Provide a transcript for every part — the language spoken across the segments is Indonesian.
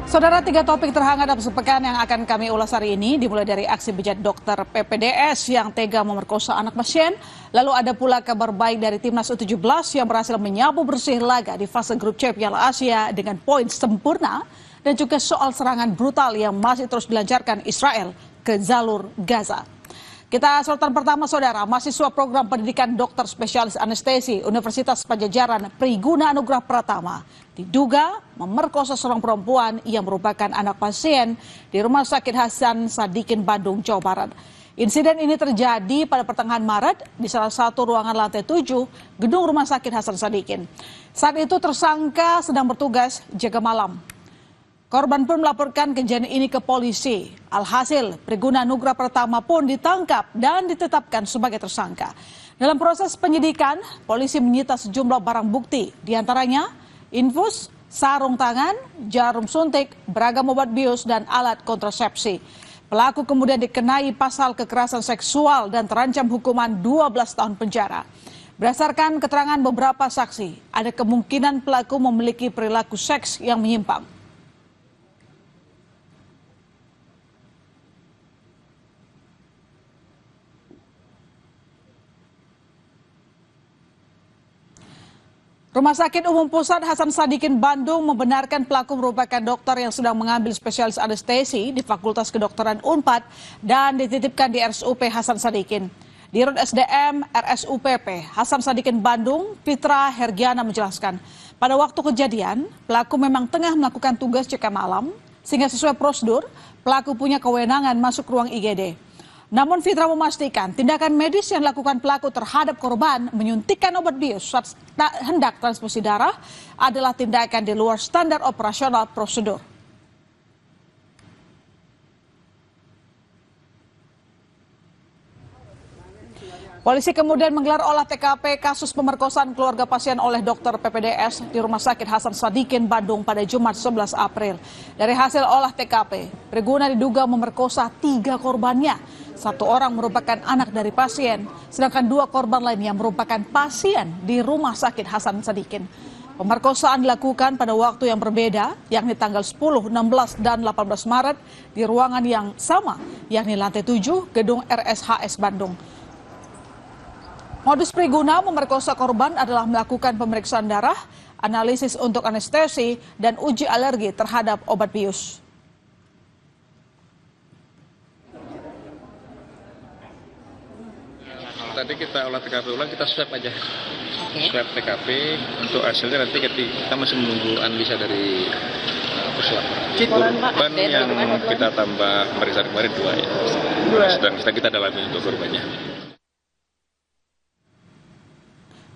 Saudara, 3 topik terhangat dalam sepekan yang akan kami ulas hari ini dimulai dari aksi bejat dokter PPDS yang tega memerkosa anak pasien. Lalu ada pula kabar baik dari Timnas U17 yang berhasil menyapu bersih laga di fase grup C Piala Asia dengan poin sempurna. Dan juga soal serangan brutal yang masih terus dilancarkan Israel ke jalur Gaza. Kita sorotan pertama, saudara, mahasiswa program pendidikan dokter spesialis anestesi Universitas Padjadjaran Priguna Anugrah Pratama diduga memerkosa seorang perempuan yang merupakan anak pasien di Rumah Sakit Hasan Sadikin, Bandung, Jawa Barat. Insiden ini terjadi pada pertengahan Maret di salah satu ruangan lantai 7 gedung Rumah Sakit Hasan Sadikin. Saat itu tersangka sedang bertugas jaga malam. Korban pun melaporkan kejadian ini ke polisi. Alhasil, Priguna Anugrah Pratama pun ditangkap dan ditetapkan sebagai tersangka. Dalam proses penyidikan, polisi menyita sejumlah barang bukti, diantaranya infus, sarung tangan, jarum suntik, beragam obat bius, dan alat kontrasepsi. Pelaku kemudian dikenai pasal kekerasan seksual dan terancam hukuman 12 tahun penjara. Berdasarkan keterangan beberapa saksi, ada kemungkinan pelaku memiliki perilaku seks yang menyimpang. Rumah Sakit Umum Pusat Hasan Sadikin, Bandung membenarkan pelaku merupakan dokter yang sedang mengambil spesialis anestesi di Fakultas Kedokteran Unpad dan dititipkan di RSUP Hasan Sadikin. Dirut SDM RSUPP Hasan Sadikin, Bandung, Fitra Hergiana menjelaskan, pada waktu kejadian pelaku memang tengah melakukan tugas jaga malam, sehingga sesuai prosedur pelaku punya kewenangan masuk ruang IGD. Namun Fitra memastikan tindakan medis yang dilakukan pelaku terhadap korban menyuntikkan obat bius saat hendak transfusi darah adalah tindakan di luar standar operasional prosedur. Polisi kemudian menggelar olah TKP kasus pemerkosaan keluarga pasien oleh dokter PPDS di Rumah Sakit Hasan Sadikin, Bandung pada Jumat 11 April. Dari hasil olah TKP, Priguna diduga memerkosa 3 korbannya. 1 orang merupakan anak dari pasien, sedangkan 2 korban lainnya merupakan pasien di Rumah Sakit Hasan Sadikin. Pemerkosaan dilakukan pada waktu yang berbeda, yakni tanggal 10, 16, dan 18 Maret di ruangan yang sama, yakni lantai 7 gedung RSHS Bandung. Modus Priguna memerkosa korban adalah melakukan pemeriksaan darah, analisis untuk anestesi, dan uji alergi terhadap obat bius. Tadi kita olah TKP ulang, kita swab aja. Swab TKP untuk hasilnya nanti kita masih menunggu analisa dari puslap. Korban yang kita tambah pemeriksaan kemarin 2 ya. Sedang kita dalami untuk korbannya.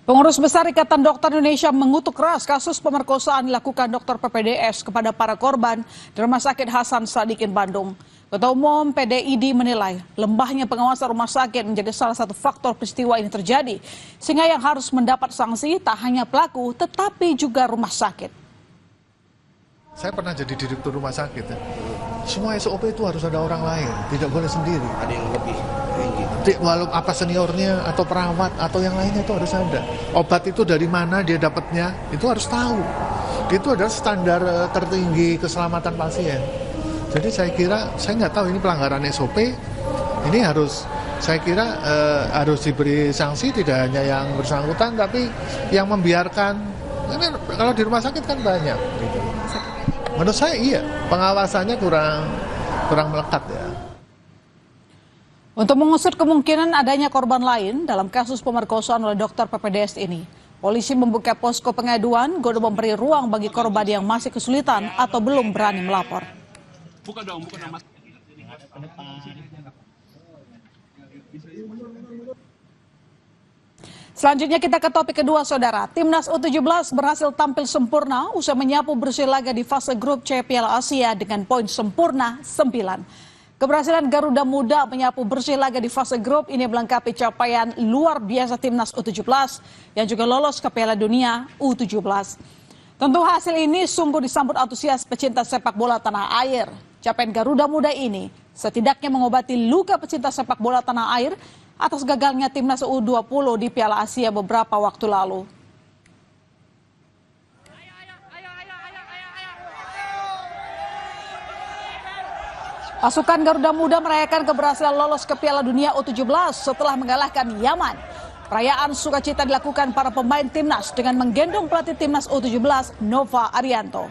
Pengurus Besar Ikatan Dokter Indonesia mengutuk keras kasus pemerkosaan dilakukan dokter PPDS kepada para korban di Rumah Sakit Hasan Sadikin, Bandung. Ketua Umum PDID menilai lembahnya pengawasan rumah sakit menjadi salah satu faktor peristiwa ini terjadi, sehingga yang harus mendapat sanksi tak hanya pelaku tetapi juga rumah sakit. Saya pernah jadi direktur rumah sakit. Semua SOP itu harus ada orang lain, tidak boleh sendiri. Ada yang lebih tinggi. Walau apa seniornya atau perawat atau yang lainnya itu harus ada. Obat itu dari mana dia dapatnya, itu harus tahu. Itu adalah standar tertinggi keselamatan pasien. Jadi saya kira, saya nggak tahu ini pelanggaran SOP, ini harus, saya kira harus diberi sanksi tidak hanya yang bersangkutan, tapi yang membiarkan. Ini kalau di rumah sakit kan banyak. Gitu. Menurut saya iya, pengawasannya kurang melekat ya. Untuk mengusut kemungkinan adanya korban lain dalam kasus pemerkosaan oleh dokter PPDS ini, polisi membuka posko pengaduan guna memberi ruang bagi korban yang masih kesulitan atau belum berani melapor. Buka dong, buka dong. Selanjutnya kita ke topik kedua, saudara. Timnas U17 berhasil tampil sempurna usai menyapu bersih laga di fase grup C Piala Asia dengan poin sempurna 9. Keberhasilan Garuda Muda menyapu bersih laga di fase grup ini melengkapi capaian luar biasa Timnas U17 yang juga lolos ke Piala Dunia U17. Tentu hasil ini sungguh disambut antusias pecinta sepak bola tanah air. Capaian Garuda Muda ini setidaknya mengobati luka pecinta sepak bola tanah air atas gagalnya Timnas U20 di Piala Asia beberapa waktu lalu. Pasukan Garuda Muda merayakan keberhasilan lolos ke Piala Dunia U17 setelah mengalahkan Yaman. Perayaan sukacita dilakukan para pemain timnas dengan menggendong pelatih timnas U17 Nova Arianto.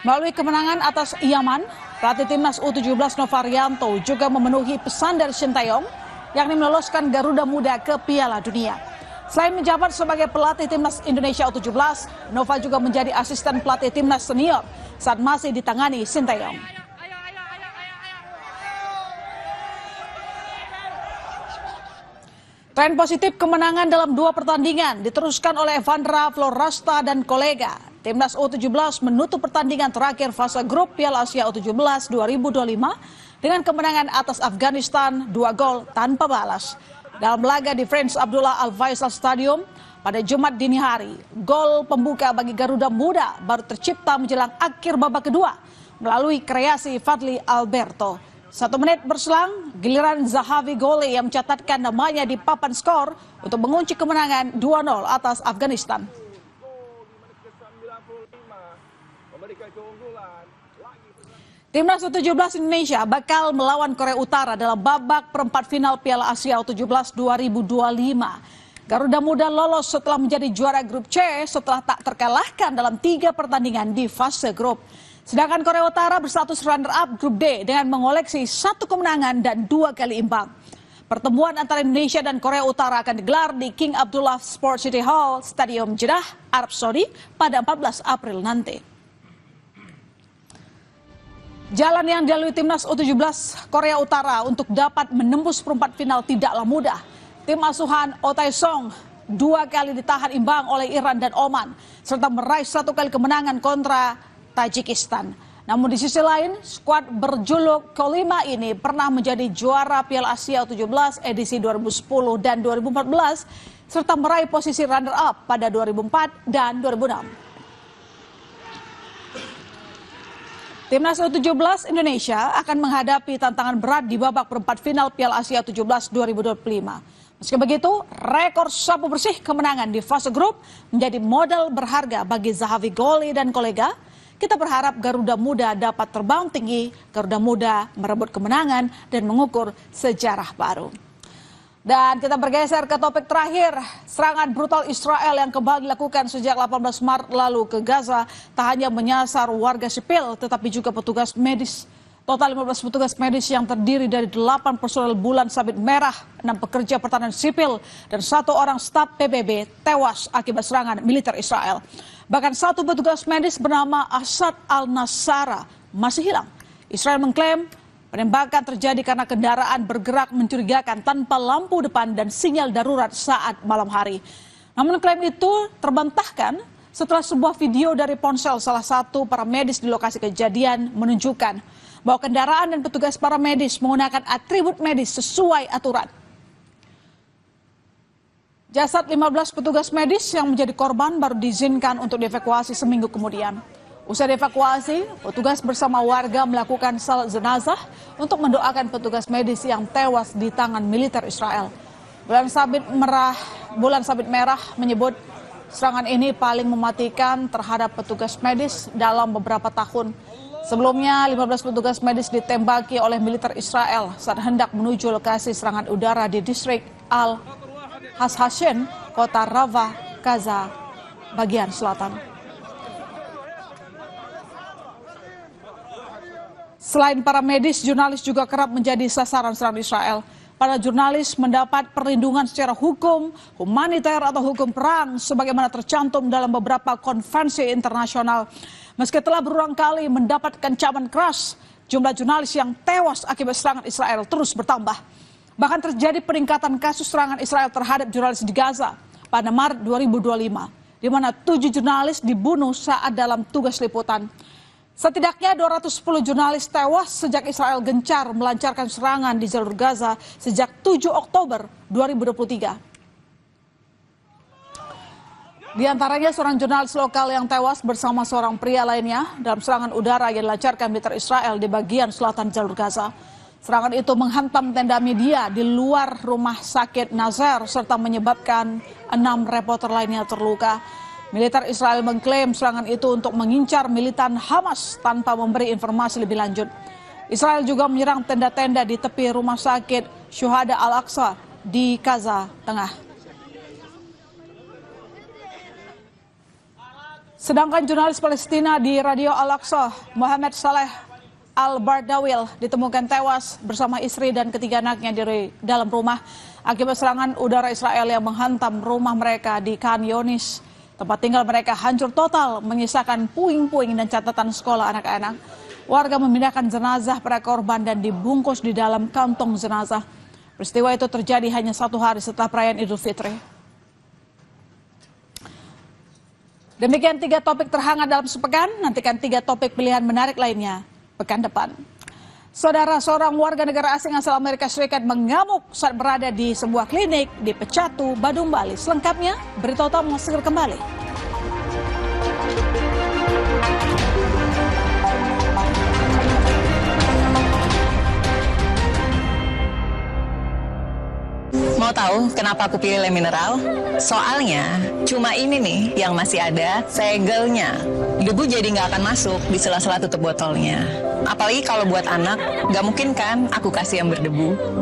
Melalui kemenangan atas Yaman, pelatih timnas U17 Nova Arianto juga memenuhi pesan dari Sintayong, yakni meloloskan Garuda Muda ke Piala Dunia. Selain menjabat sebagai pelatih timnas Indonesia U17, Nova juga menjadi asisten pelatih timnas senior saat masih ditangani Sintayong. Tren positif kemenangan dalam 2 pertandingan diteruskan oleh Evandra Florasta dan kolega. Timnas U17 menutup pertandingan terakhir fase grup Piala Asia U17 2025 dengan kemenangan atas Afghanistan 2 gol tanpa balas. Dalam laga di Prince Abdullah Al Faisal Stadium pada Jumat dini hari, gol pembuka bagi Garuda Muda baru tercipta menjelang akhir babak kedua melalui kreasi Fadli Alberto. 1 menit berselang, giliran Zahavi Gole yang mencatatkan namanya di papan skor untuk mengunci kemenangan 2-0 atas Afghanistan. Timnas U17 Indonesia bakal melawan Korea Utara dalam babak perempat final Piala Asia U17 2025. Garuda Muda lolos setelah menjadi juara grup C setelah tak terkalahkan dalam 3 pertandingan di fase grup. Sedangkan Korea Utara berstatus runner-up grup D dengan mengoleksi 1 kemenangan dan 2 kali imbang. Pertemuan antara Indonesia dan Korea Utara akan digelar di King Abdullah Sport City Hall, Stadium Jeddah, Arab Saudi pada 14 April nanti. Jalan yang dilalui timnas U17 Korea Utara untuk dapat menembus perempat final tidaklah mudah. Tim asuhan Oh Tae-song 2 kali ditahan imbang oleh Iran dan Oman, serta meraih 1 kali kemenangan kontra Tajikistan. Namun di sisi lain, skuad berjuluk Kolima ini pernah menjadi juara Piala Asia U17 edisi 2010 dan 2014, serta meraih posisi runner-up pada 2004 dan 2006. Timnas U17 Indonesia akan menghadapi tantangan berat di babak perempat final Piala Asia U17 2025. Meski begitu, rekor sapu bersih kemenangan di fase grup menjadi modal berharga bagi Zahavi Gole dan kolega. Kita berharap Garuda Muda dapat terbang tinggi, Garuda Muda merebut kemenangan dan mengukur sejarah baru. Dan kita bergeser ke topik terakhir, serangan brutal Israel yang kembali dilakukan sejak 18 Maret lalu ke Gaza tak hanya menyasar warga sipil tetapi juga petugas medis. Total 15 petugas medis yang terdiri dari 8 personel Bulan Sabit Merah, 6 pekerja pertahanan sipil, dan 1 orang staf PBB tewas akibat serangan militer Israel. Bahkan 1 petugas medis bernama Asad Al-Nasara masih hilang. Israel mengklaim penembakan terjadi karena kendaraan bergerak mencurigakan tanpa lampu depan dan sinyal darurat saat malam hari. Namun klaim itu terbantahkan setelah sebuah video dari ponsel salah satu para medis di lokasi kejadian menunjukkan bahwa kendaraan dan petugas para medis menggunakan atribut medis sesuai aturan. Jasad 15 petugas medis yang menjadi korban baru diizinkan untuk dievakuasi seminggu kemudian. Usai dievakuasi, petugas bersama warga melakukan salat jenazah untuk mendoakan petugas medis yang tewas di tangan militer Israel. Bulan Sabit Merah menyebut serangan ini paling mematikan terhadap petugas medis dalam beberapa tahun. Sebelumnya, 15 petugas medis ditembaki oleh militer Israel saat hendak menuju lokasi serangan udara di distrik Al-Hashashin, kota Rafah, Gaza, bagian selatan. Selain para medis, jurnalis juga kerap menjadi sasaran serangan Israel. Para jurnalis mendapat perlindungan secara hukum, humaniter atau hukum perang sebagaimana tercantum dalam beberapa konvensi internasional. Meski telah berulang kali mendapat ancaman keras, jumlah jurnalis yang tewas akibat serangan Israel terus bertambah. Bahkan terjadi peningkatan kasus serangan Israel terhadap jurnalis di Gaza pada Maret 2025, di mana 7 jurnalis dibunuh saat dalam tugas liputan. Setidaknya 210 jurnalis tewas sejak Israel gencar melancarkan serangan di jalur Gaza sejak 7 Oktober 2023. Di antaranya seorang jurnalis lokal yang tewas bersama seorang pria lainnya dalam serangan udara yang dilancarkan militer Israel di bagian selatan jalur Gaza. Serangan itu menghantam tenda media di luar rumah sakit Nazar serta menyebabkan 6 reporter lainnya terluka. Militer Israel mengklaim serangan itu untuk mengincar militan Hamas tanpa memberi informasi lebih lanjut. Israel juga menyerang tenda-tenda di tepi rumah sakit Syuhada Al-Aqsa di Gaza Tengah. Sedangkan jurnalis Palestina di Radio Al-Aqsa, Muhammad Saleh Al-Bardawil, ditemukan tewas bersama istri dan ketiga anaknya di dalam rumah akibat serangan udara Israel yang menghantam rumah mereka di Khan Yunis. Tempat tinggal mereka hancur total, menyisakan puing-puing dan catatan sekolah anak-anak. Warga memindahkan jenazah para korban dan dibungkus di dalam kantong jenazah. Peristiwa itu terjadi hanya 1 hari setelah perayaan Idul Fitri. Demikian 3 topik terhangat dalam sepekan, nantikan 3 topik pilihan menarik lainnya pekan depan. Saudara, seorang warga negara asing asal Amerika Serikat mengamuk saat berada di sebuah klinik di Pecatu, Badung, Bali. Selengkapnya, berita utama segera kembali. Mau tahu kenapa aku pilih lem mineral? Soalnya cuma ini nih yang masih ada segelnya. Debu jadi nggak akan masuk di sela-sela tutup botolnya. Apalagi kalau buat anak, nggak mungkin kan aku kasih yang berdebu.